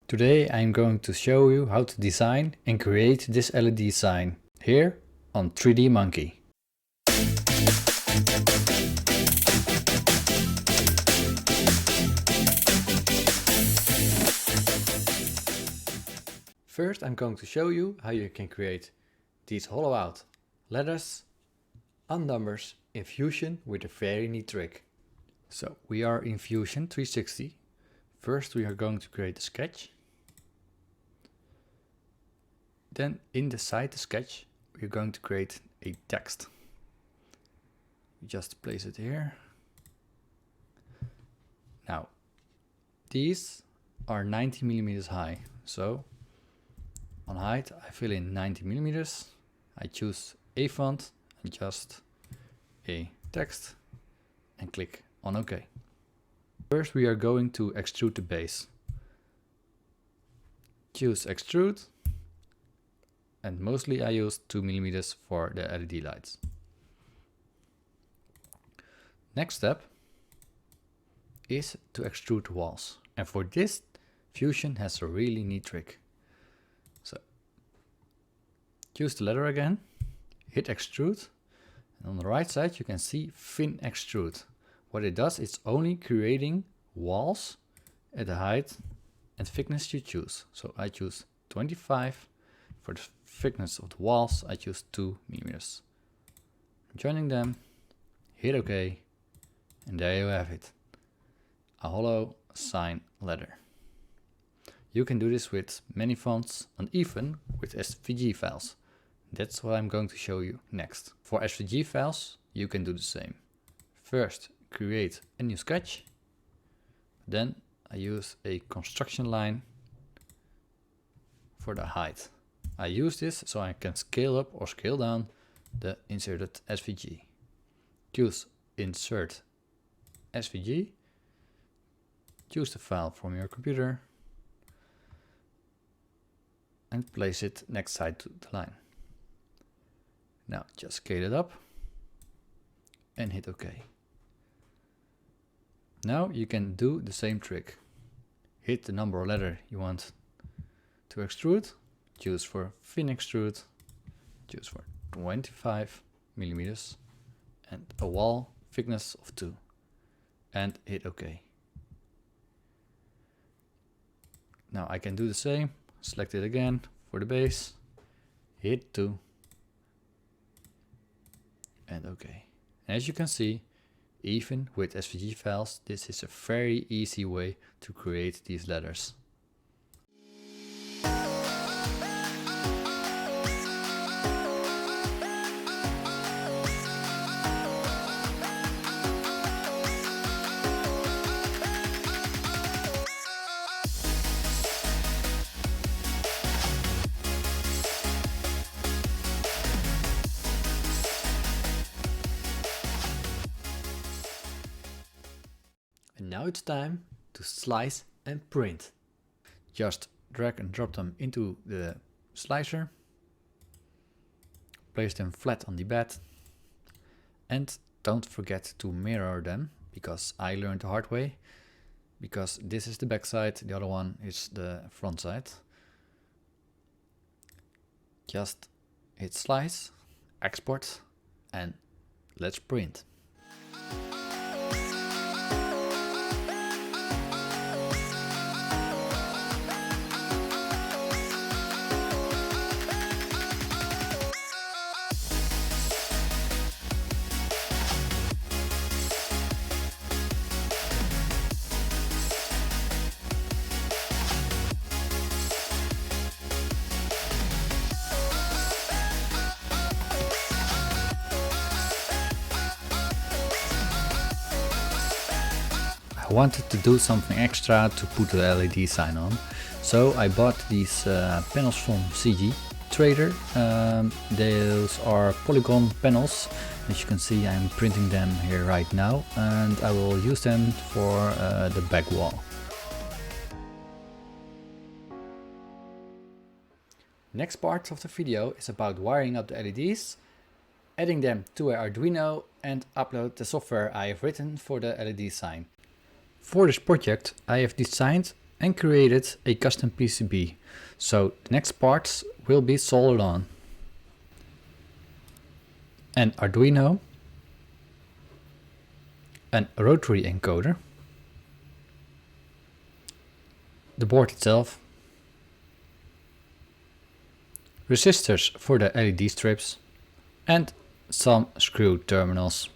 Today I'm going to show you how to design and create this LED sign here on 3D Monkey. First I'm going to show you how you can create these hollow out letters and numbers in Fusion with a very neat trick. So we are in Fusion 360. First we are going to create a sketch. Then inside the sketch we're going to create a text. We just place it here. Now these are 90 millimeters high, so on height I fill in 90 millimeters. I choose a font and just a text and click on OK. First we are going to extrude the base. Choose extrude, and mostly I use 2 millimeters for the LED lights. Next step is to extrude the walls, and for this Fusion has a really neat trick. So choose the letter again, hit extrude, and on the right side you can see fin extrude. What it does, it's only creating walls at the height and thickness you choose. So I choose 25. For the thickness of the walls I choose 2 millimeters. Joining them, hit OK, and there you have it, a hollow sign letter. You can do this with many fonts and even with SVG files. That's what I'm going to show you next. For SVG files you can do the same. First create a new sketch, then I use a construction line for the height. I use this so I can scale up or scale down the inserted SVG. Choose Insert SVG, choose the file from your computer and place it next side to the line. Now just scale it up and hit OK. Now you can do the same trick. Hit the number or letter you want to extrude, choose for fin extrude, choose for 25 millimeters and a wall thickness of 2 and hit OK. Now I can do the same, select it again for the base, hit 2 and OK. And as you can see, even with SVG files, this is a very easy way to create these letters. And now it's time to slice and print. Just drag and drop them into the slicer, place them flat on the bed, and don't forget to mirror them, because I learned the hard way, because this is the back side, the other one is the front side. Just hit slice, export, and let's print. I wanted to do something extra to put the LED sign on, so I bought these panels from CG Trader. Those are polygon panels. As you can see, I'm printing them here right now, and I will use them for the back wall. Next part of the video is about wiring up the LEDs, adding them to an Arduino and upload the software I have written for the LED sign. For this project I have designed and created a custom PCB. So the next parts will be soldered on. An Arduino, an rotary encoder, the board itself, resistors for the LED strips, and some screw terminals.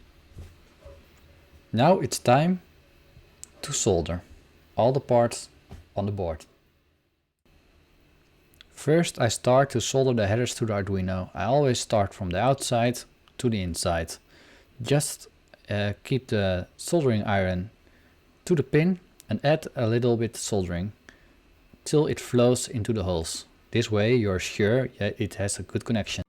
Now it's time to solder all the parts on the board. First I start to solder the headers to the Arduino. I always start from the outside to the inside. Just keep the soldering iron to the pin and add a little bit soldering till it flows into the holes. This way you're sure it has a good connection.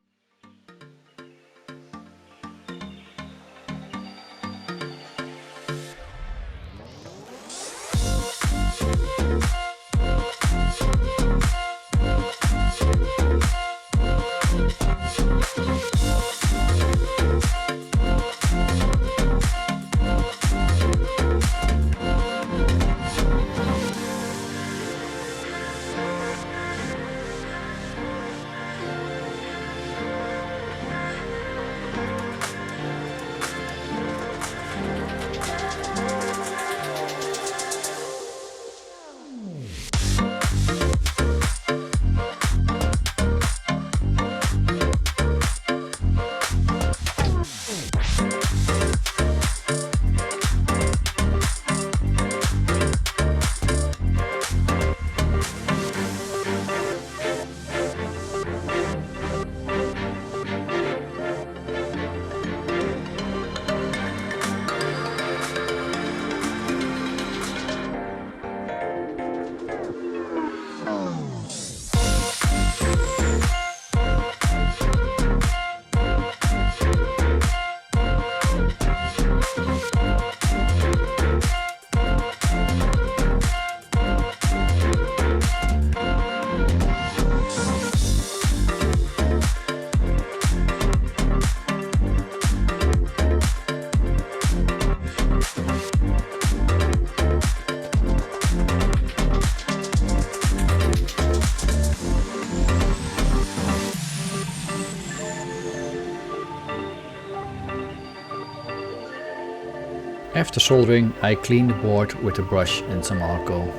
After soldering, I clean the board with a brush and some alcohol.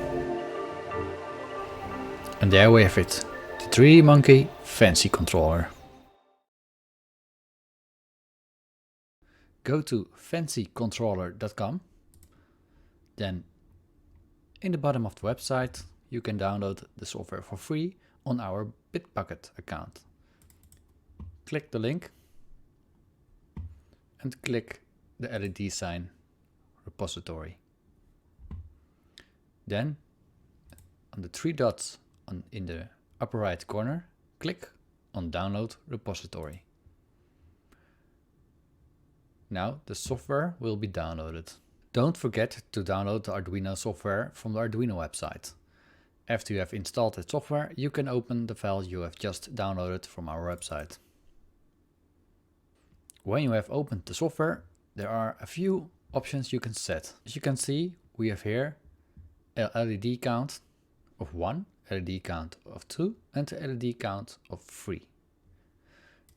And there we have it, the 3D Monkey Fancy Controller. Go to fancycontroller.com. Then in the bottom of the website you can download the software for free on our Bitbucket account. Click the link and click the LED sign repository. Then on the 3 dots in the upper right corner, click on download repository. Now the software will be downloaded. Don't forget to download the Arduino software from the Arduino website. After you have installed the software, you can open the file you have just downloaded from our website. When you have opened the software, there are a few options you can set. As you can see, we have here a LED count of 1, LED count of 2 and a LED count of 3.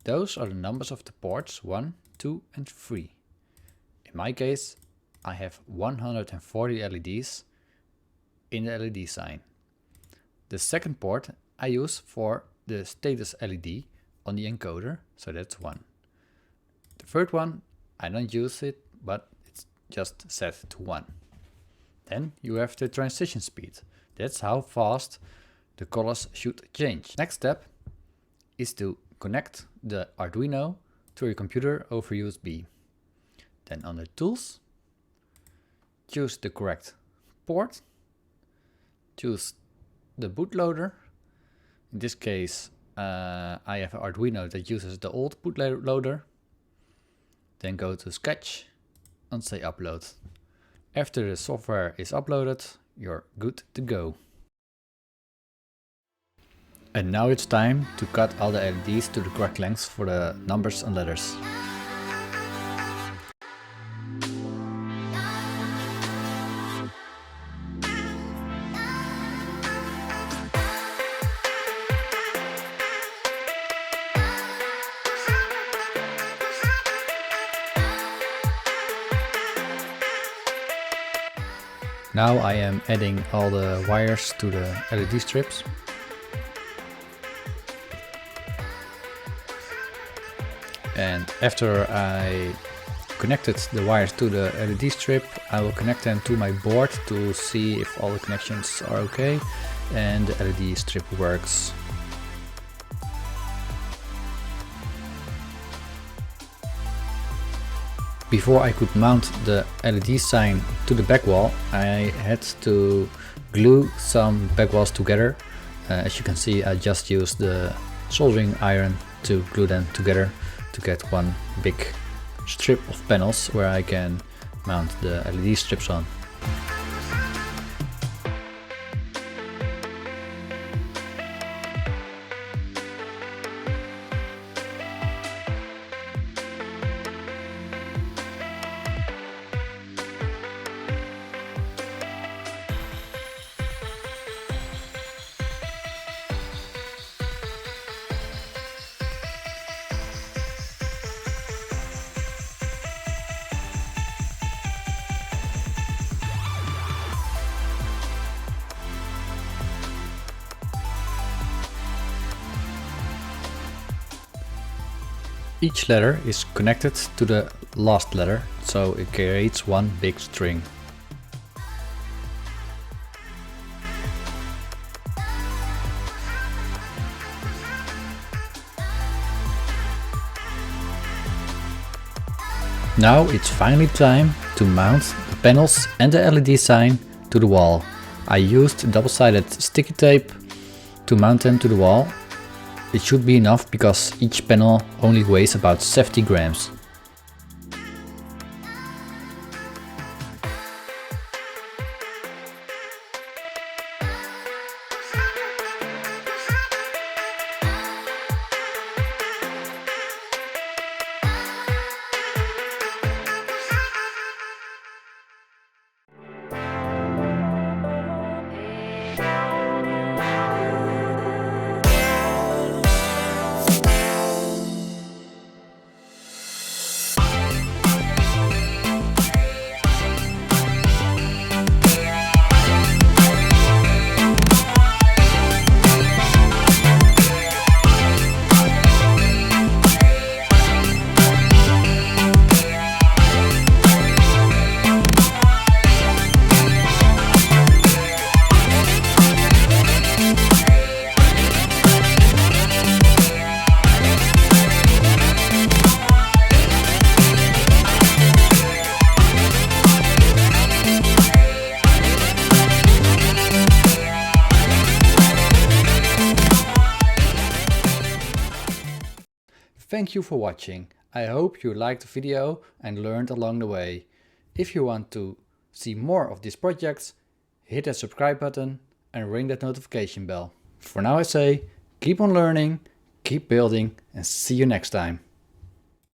Those are the numbers of the ports 1, 2 and 3. In my case, I have 140 LEDs in the LED sign. The second port I use for the status LED on the encoder, so that's 1. The third one, I don't use it, but it's just set to 1. Then you have the transition speed. That's how fast the colors should change. Next step is to connect the Arduino to your computer over USB. Then on the tools, choose the correct port, choose the bootloader. In this case, I have an Arduino that uses the old bootloader. Then go to Sketch and say upload. After the software is uploaded, you're good to go. And now it's time to cut all the LEDs to the correct lengths for the numbers and letters. Now I am adding all the wires to the LED strips. And after I connected the wires to the LED strip, I will connect them to my board to see if all the connections are okay and the LED strip works. Before I could mount the LED sign to the back wall, I had to glue some back walls together. As you can see, I just used the soldering iron to glue them together to get one big strip of panels where I can mount the LED strips on. Each ladder is connected to the last ladder, so it creates one big string. Now it's finally time to mount the panels and the LED sign to the wall. I used double-sided sticky tape to mount them to the wall. It should be enough because each panel only weighs about 70 grams. Thank you for watching. I hope you liked the video and learned along the way. If you want to see more of these projects, hit that subscribe button and ring that notification bell. For now I say, keep on learning, keep building, and see you next time.